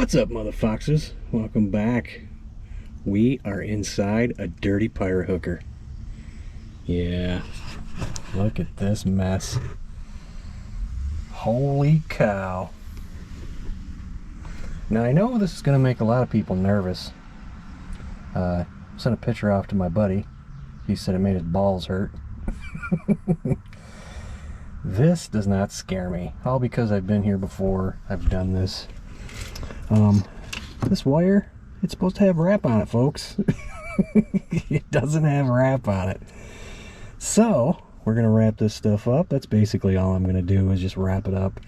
What's up, mother foxes? Welcome back. We are inside a dirty pirate hooker. Yeah, look at this mess. Holy cow. Now I know this is going to make a lot of people nervous. Sent a picture off to my buddy. He said it made his balls hurt. This does not scare me. All because I've been here before. I've done this. This wire, it's supposed to have wrap on it, folks. It doesn't have wrap on it. So we're gonna wrap this stuff up. That's basically all I'm gonna do, is just wrap it up.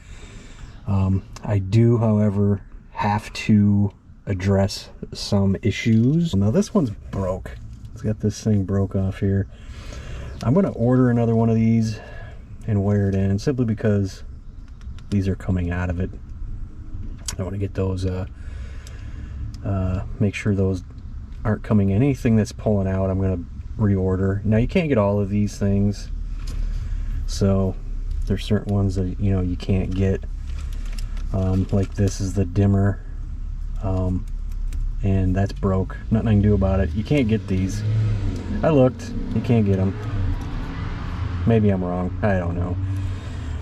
I do, however, have to address some issues. Now this one's broke. It's got this thing broke off here. I'm gonna order another one of these and wire it in, simply because these are coming out of it. I want to get those, make sure those aren't coming in. Anything that's pulling out, I'm going to reorder. Now you can't get all of these things, so there's certain ones that you can't get. Like this is the dimmer, and that's broke. Nothing I can do about it. You can't get these. I looked. You can't get them. Maybe I'm wrong. I don't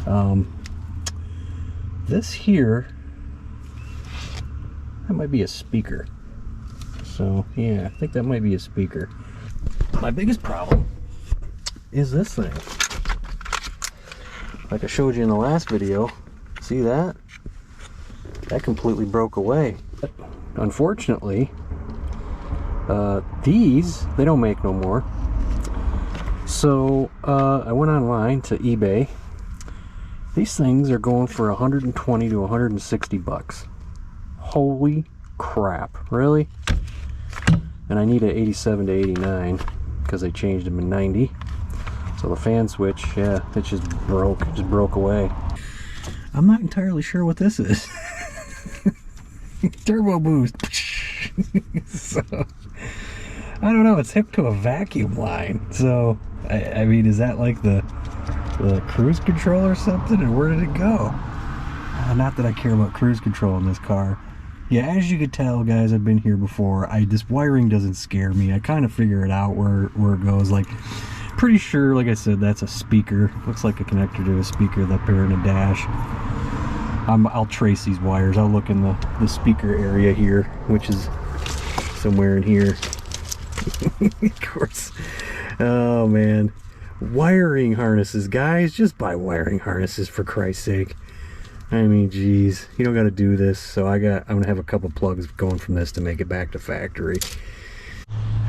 know. This here, that might be a speaker. So yeah, I think that might be a speaker. My biggest problem is this thing. Like I showed you in the last video, see that? That completely broke away. But unfortunately, these, they don't make no more. So I went online to eBay. These things are going for 120 to 160 bucks. Holy crap, really? And I need an 87 to 89 because they changed them in 90. So the fan switch, yeah, it just broke away. I'm not entirely sure what this is. Turbo boost. So I don't know, it's hooked to a vacuum line. So I mean, is that like the cruise control or something, or where did it go? Not that I care about cruise control in this car. Yeah, as you could tell, guys, I've been here before. This wiring doesn't scare me. I kind of figure it out where it goes. Like, pretty sure, like I said, that's a speaker. Looks like a connector to a speaker up there in a dash. I'll trace these wires. I'll look in the speaker area here, which is somewhere in here. Of course. Oh, man. Wiring harnesses, guys. Just buy wiring harnesses, for Christ's sake. I mean, geez, you don't got to do this. So I'm gonna have a couple plugs going from this to make it back to factory.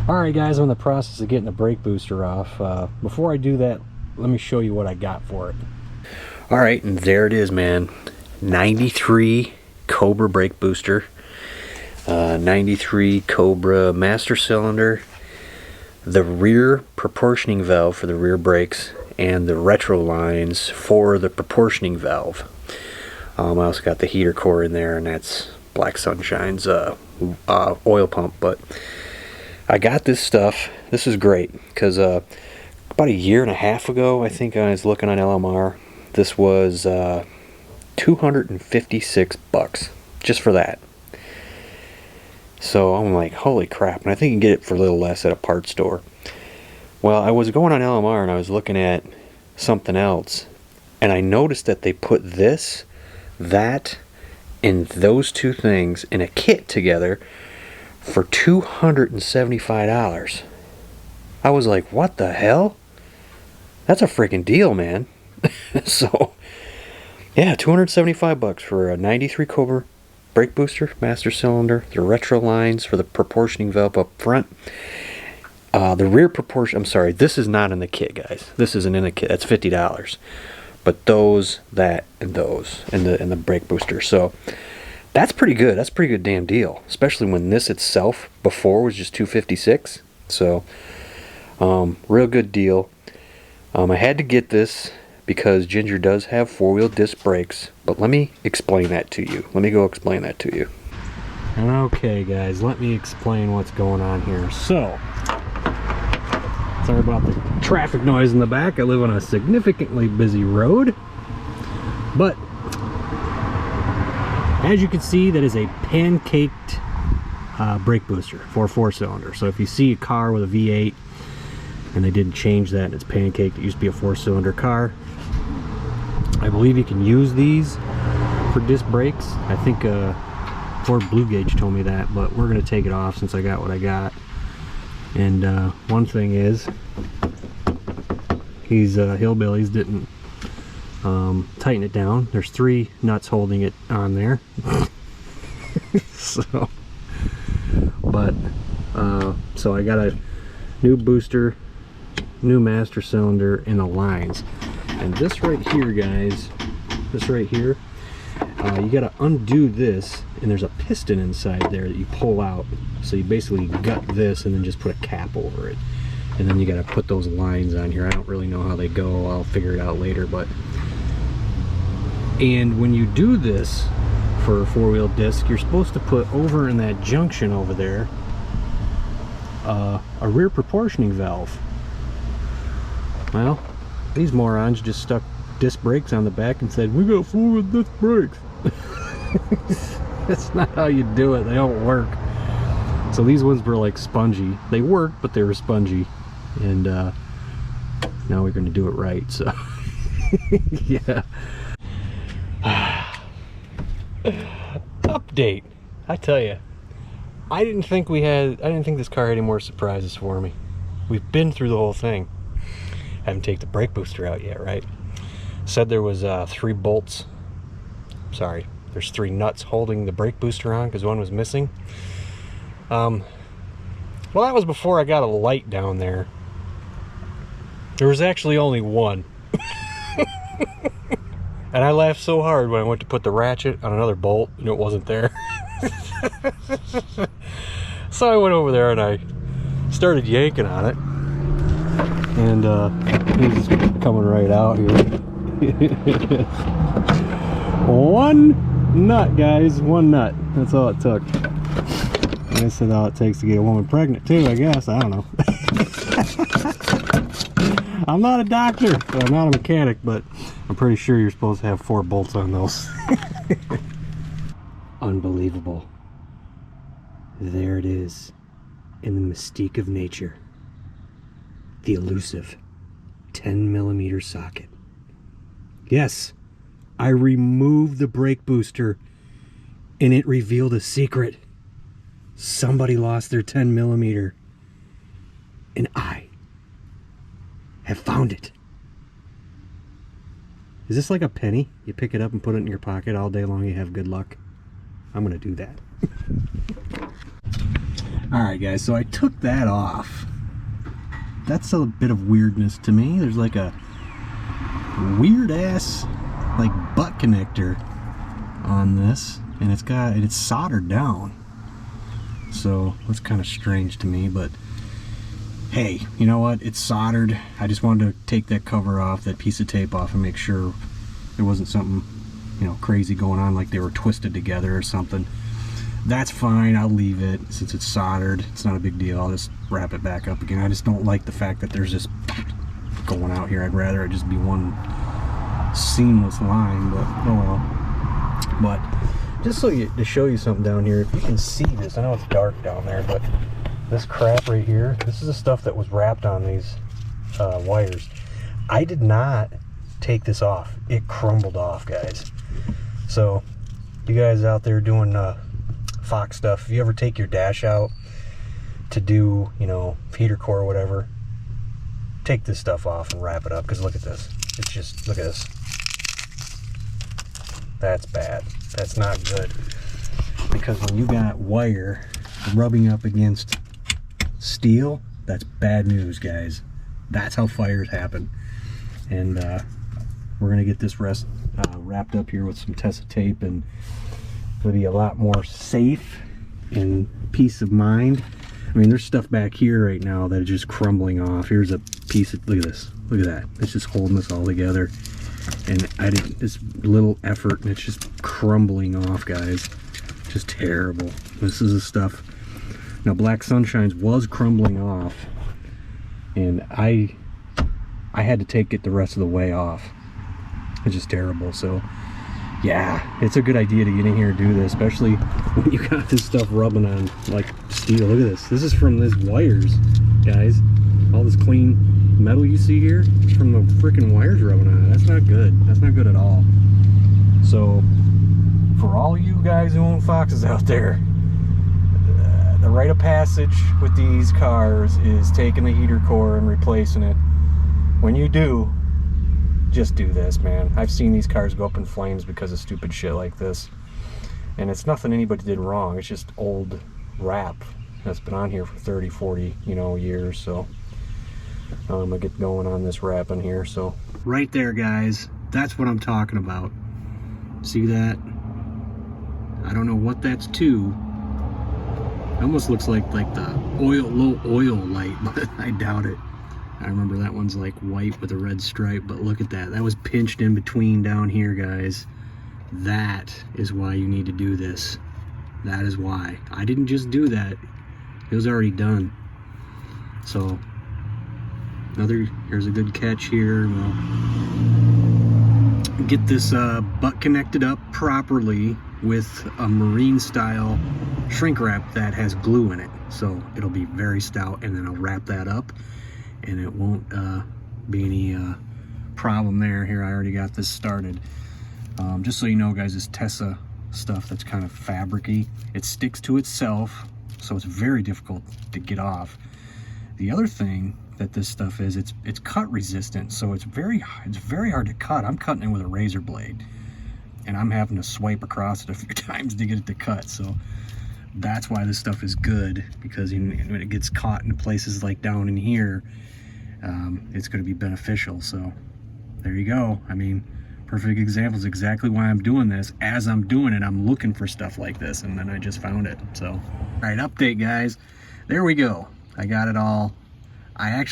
All right, guys, I'm in the process of getting the brake booster off. Before I do that, let me show you what I got for it. All right, and there it is, man. 93 Cobra brake booster, 93 Cobra master cylinder, the rear proportioning valve for the rear brakes, and the retro lines for the proportioning valve. I also got the heater core in there, and that's Black Sunshine's oil pump. But I got this stuff. This is great because about a year and a half ago, I think I was looking on LMR. This was 256 bucks just for that. So I'm like, holy crap. And I think you can get it for a little less at a parts store. Well, I was going on LMR and I was looking at something else, and I noticed that they put this, that, and those two things in a kit together for $275. I was like, what the hell? That's a freaking deal, man. So yeah, 275 bucks for a 93 Cobra brake booster, master cylinder, the retro lines for the proportioning valve up front. The rear proportion, I'm sorry, this is not in the kit, guys. This isn't in the kit. That's $50. But those, that, and those, and the brake booster. So that's pretty good. That's a pretty good damn deal, especially when this itself before was just $256. So real good deal. I had to get this because Ginger does have four-wheel disc brakes, but let me explain that to you. Let me go explain that to you. Okay, guys, let me explain what's going on here. So, sorry about the traffic noise in the back. I live on a significantly busy road, but As you can see, that is a pancaked brake booster for a 4-cylinder. So if you see a car with a V8 and they didn't change that and it's pancaked, it used to be a 4-cylinder car. I believe you can use these for disc brakes. I think Ford Blue Gauge told me that, but we're going to take it off since I got what I got. And one thing is, these hillbillies didn't tighten it down. There's 3 nuts holding it on there. So, but so I got a new booster, new master cylinder, and the lines. And this right here, guys, this right here, you got to undo this, and there's a piston inside there that you pull out. So you basically gut this and then just put a cap over it. And then you got to put those lines on here. I don't really know how they go. I'll figure it out later. But and when you do this for a 4-wheel disc, you're supposed to put over in that junction over there a rear proportioning valve. Well, these morons just stuck disc brakes on the back and said, we got 4 disc brakes. That's not how you do it. They don't work. So these ones were like spongy. They work, but they were spongy. And now we're going to do it right. So yeah. Update. I tell you, I didn't think this car had any more surprises for me. We've been through the whole thing. Haven't taken the brake booster out yet, right? Said there was 3 bolts. Sorry, there's 3 nuts holding the brake booster on because one was missing. Well, that was before I got a light down there. There was actually only one. And I laughed so hard when I went to put the ratchet on another bolt and it wasn't there. So I went over there and I started yanking on it. And it's just coming right out here. One nut, guys, 1 nut. That's all it took. I guess that's all it takes to get a woman pregnant too, I guess. I don't know. I'm not a doctor, I'm not a mechanic, but I'm pretty sure you're supposed to have 4 bolts on those. Unbelievable. There it is, in the mystique of nature. The elusive 10mm socket. Yes, I removed the brake booster and it revealed a secret. Somebody lost their 10mm and I have found it. Is this like a penny? You pick it up and put it in your pocket all day long, you have good luck? I'm gonna do that. Alright guys, so I took that off. That's a bit of weirdness to me. There's like a weird ass like butt connector on this, and it's soldered down. So that's kind of strange to me, but hey, you know what? It's soldered. I just wanted to take that cover off, that piece of tape off, and make sure there wasn't something, you know, crazy going on, like they were twisted together or something. That's fine. I'll leave it since it's soldered. It's not a big deal. I'll just wrap it back up again. I just don't like the fact that there's this going out here. I'd rather it just be one seamless line, but oh well. But just to show you something down here, if you can see this, I know it's dark down there, but this crap right here, this is the stuff that was wrapped on these wires. I did not take this off. It crumbled off, guys. So you guys out there doing Fox stuff, if you ever take your dash out to do, you know, heater core or whatever, take this stuff off and wrap it up, because look at this. It's just, look at this. That's bad. That's not good. Because when you got wire rubbing up against steel, that's bad news, guys. That's how fires happen. And we're gonna get this rest wrapped up here with some Tessa tape, and it'll be a lot more safe and peace of mind. I mean, there's stuff back here right now that is just crumbling off. Here's a piece of, look at this, look at that. It's just holding this all together, and I did this little effort and it's just crumbling off, guys. Just terrible. This is the stuff. Now Black Sunshine's was crumbling off, and I had to take it the rest of the way off. It's just terrible. So yeah, it's a good idea to get in here and do this, especially when you got this stuff rubbing on like steel. Look at this. This is from these wires, guys. All this clean metal you see here is from the freaking wires rubbing on it. That's not good. That's not good at all. So, for all you guys who own Foxes out there, the rite of passage with these cars is taking the heater core and replacing it. When you do, just do this, man. I've seen these cars go up in flames because of stupid shit like this. And it's nothing anybody did wrong. It's just old wrap that's been on here for 30, 40, years. So I'm gonna get going on this wrapping here. So right there, guys, that's what I'm talking about. See that? I don't know what that's to. It almost looks like the low oil light, but I doubt it. I remember that one's like white with a red stripe, but look at that. That was pinched in between down here, guys. That is why you need to do this. That is why. I didn't just do that. It was already done. So, here's a good catch here. We'll get this butt connected up properly with a marine style shrink wrap that has glue in it. So it'll be very stout, and then I'll wrap that up and it won't be any problem there. Here, I already got this started. Just so you know, guys, this Tessa stuff that's kind of fabricy, it sticks to itself, so it's very difficult to get off. The other thing that this stuff is, it's cut resistant, so it's very hard to cut. I'm cutting it with a razor blade, and I'm having to swipe across it a few times to get it to cut. So that's why this stuff is good, because when it gets caught in places like down in here, it's going to be beneficial. So there you go. I mean, perfect example is exactly why I'm doing this. As I'm doing it, I'm looking for stuff like this, and then I just found it. So, all right, update, guys. There we go. I got it all. I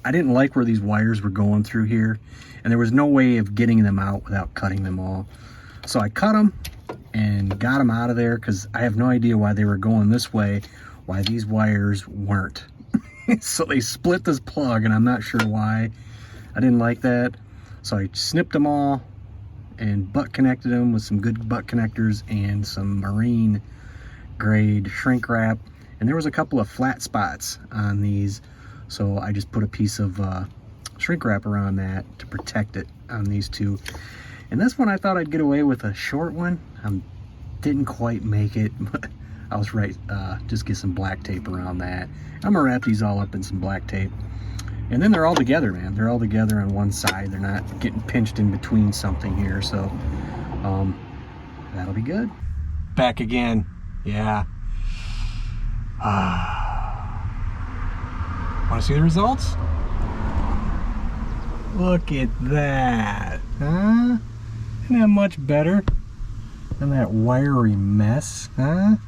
didn't like where these wires were going through here, and there was no way of getting them out without cutting them all. So I cut them and got them out of there, because I have no idea why they were going this way, why these wires weren't. So they split this plug, and I'm not sure why. I didn't like that. So I snipped them all and butt connected them with some good butt connectors and some marine grade shrink wrap. And there was a couple of flat spots on these, so I just put a piece of shrink wrap around that to protect it on these two. And this one, I thought I'd get away with a short one. Didn't quite make it, but I was right. Just get some black tape around that. I'm gonna wrap these all up in some black tape. And then they're all together, man. They're all together on one side. They're not getting pinched in between something here. So that'll be good. Back again. Yeah. Want to see the results? Look at that. Huh? Isn't that much better than that wiry mess? Huh?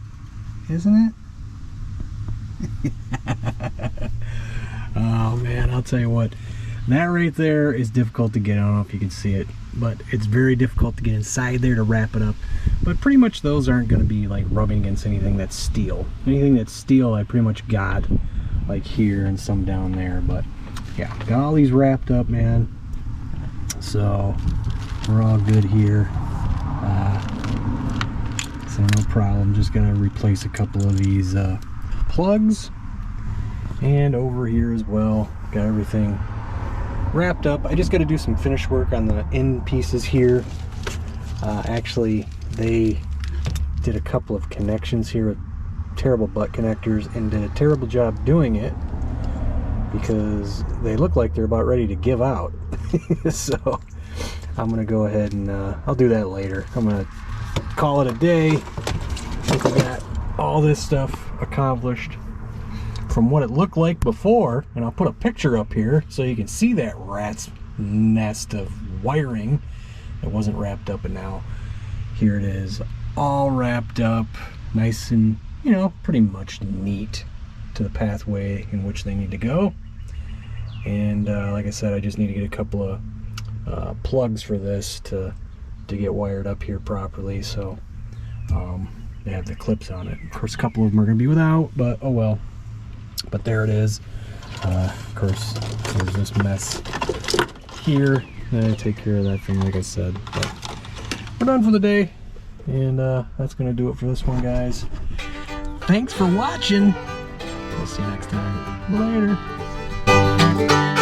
Isn't it? Oh man, I'll tell you what, that right there is difficult to get. I don't know if you can see it, but it's very difficult to get inside there to wrap it up. But pretty much those aren't going to be like rubbing against anything that's steel. Anything that's steel I pretty much got, like here and some down there. But yeah, got all these wrapped up, man. So we're all good here. So no problem. Just gonna replace a couple of these plugs. And over here as well, got everything wrapped up. I just got to do some finish work on the end pieces here. Actually, they did a couple of connections here with terrible butt connectors and did a terrible job doing it, because they look like they're about ready to give out. So I'm gonna go ahead and I'll do that later. I'm gonna call it a day. I think we got all this stuff accomplished from what it looked like before, and I'll put a picture up here so you can see that rat's nest of wiring that wasn't wrapped up, and now here it is, all wrapped up, nice and, you know, pretty much neat to the pathway in which they need to go. And like I said, I just need to get a couple of plugs for this to get wired up here properly. So they have the clips on it. Of course, a couple of them are going to be without, but oh well. But there it is. Of course, there's this mess here. I take care of that thing, like I said. But we're done for the day. And that's going to do it for this one, guys. Thanks for watching. We'll see you next time. Later.